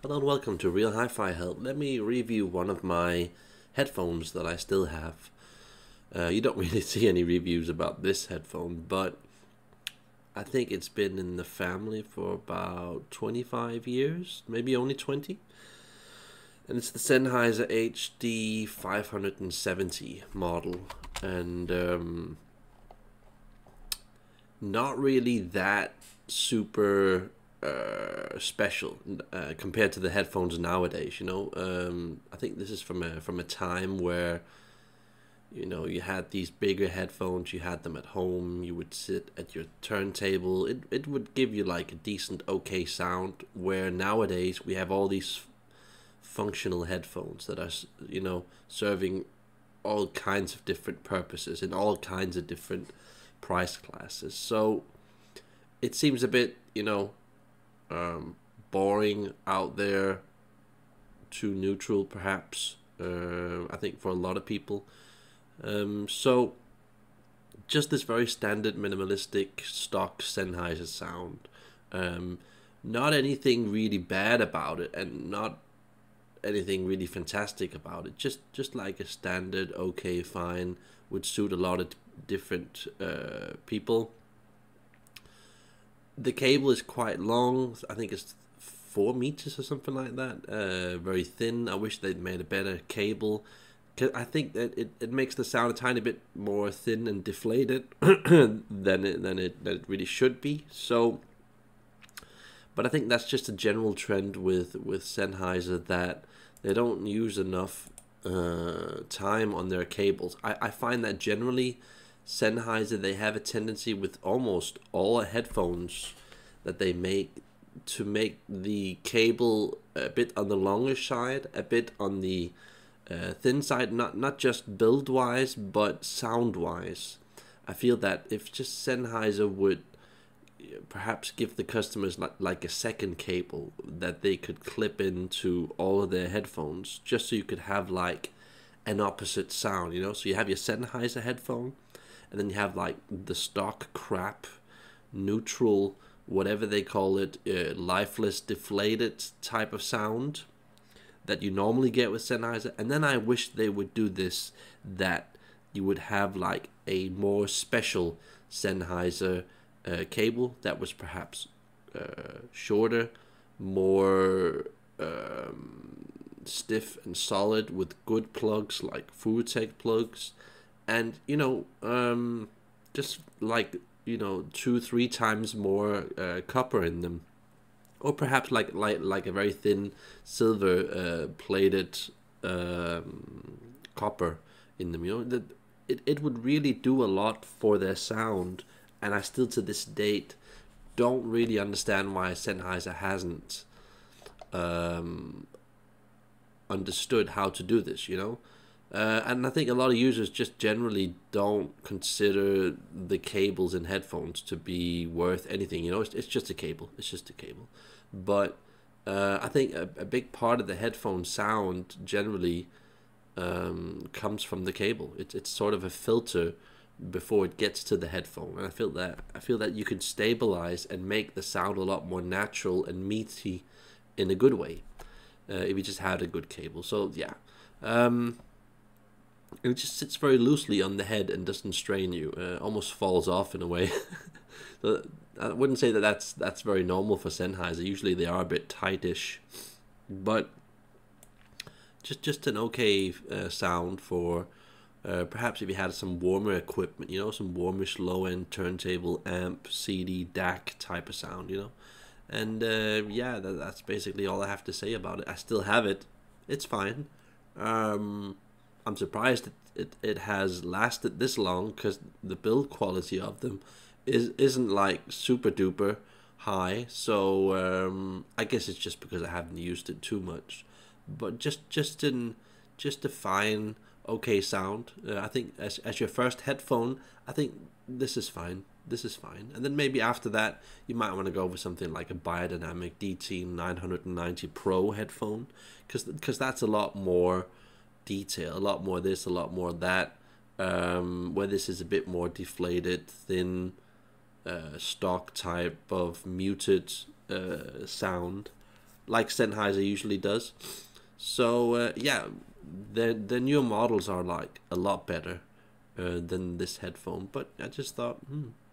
Hello and welcome to Real Hi-Fi Help. Let me review one of my headphones that I still have. You don't really see any reviews about this headphone, but I think it's been in the family for about 25 years, maybe only 20. And it's the Sennheiser HD 570 model. And not really that super special compared to the headphones nowadays. I think this is from a time where you had these bigger headphones. You had them at home. You would sit at your turntable. It would give you like a decent, okay sound. Where nowadays we have all these functional headphones that are serving all kinds of different purposes in all kinds of different price classes. So it seems a bit boring out there, too neutral perhaps. I think for a lot of people. So just this very standard minimalistic stock Sennheiser sound. Not anything really bad about it, and not anything really fantastic about it. Just like a standard, okay, fine, would suit a lot of different people. The cable is quite long. I think it's 4 meters or something like that. Very thin. I wish they'd made a better cable. I think that it makes the sound a tiny bit more thin and deflated than it really should be. So, but I think that's just a general trend with Sennheiser, that they don't use enough time on their cables. I find that generally Sennheiser, they have a tendency with almost all headphones that they make to make the cable a bit on the longer side, a bit on the thin side, not just build wise but sound wise. I feel that if just Sennheiser would perhaps give the customers like a second cable that they could clip into all of their headphones, just so you could have like an opposite sound, so you have your Sennheiser headphone, and then you have like the stock crap, neutral, whatever they call it, lifeless, deflated type of sound that you normally get with Sennheiser. And then I wish they would do this, that you would have like a more special Sennheiser cable that was perhaps shorter, more stiff and solid, with good plugs like Tech plugs, and just like 2-3 times more copper in them, or perhaps like a very thin silver plated copper in them. That it would really do a lot for their sound, and I still to this date don't really understand why Sennheiser hasn't understood how to do this. And I think a lot of users just generally don't consider the cables in headphones to be worth anything. It's just a cable. It's just a cable. But I think a big part of the headphone sound generally comes from the cable. It's sort of a filter before it gets to the headphone. And I feel that you can stabilize and make the sound a lot more natural and meaty in a good way if you just had a good cable. So yeah. It just sits very loosely on the head and doesn't strain you. Almost falls off in a way. So I wouldn't say that that's very normal for Sennheiser. Usually they are a bit tightish, but just an okay sound for perhaps if you had some warmer equipment. Some warmish low end turntable, amp, CD, DAC type of sound. And yeah, that's basically all I have to say about it. I still have it. It's fine. I'm surprised it has lasted this long, because the build quality of them isn't like super duper high. So I guess it's just because I haven't used it too much. But just a fine, okay sound. I think as your first headphone, I think this is fine. This is fine. And then maybe after that, you might want to go with something like a Biodynamic DT 990 Pro headphone, because that's a lot more detail, a lot more this, a lot more that, where this is a bit more deflated, thin, stock type of muted sound. like Sennheiser usually does. So yeah, the newer models are like a lot better than this headphone. But I just thought,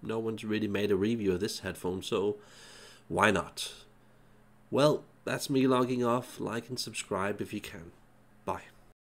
no one's really made a review of this headphone, so why not? Well, that's me logging off. Like and subscribe if you can.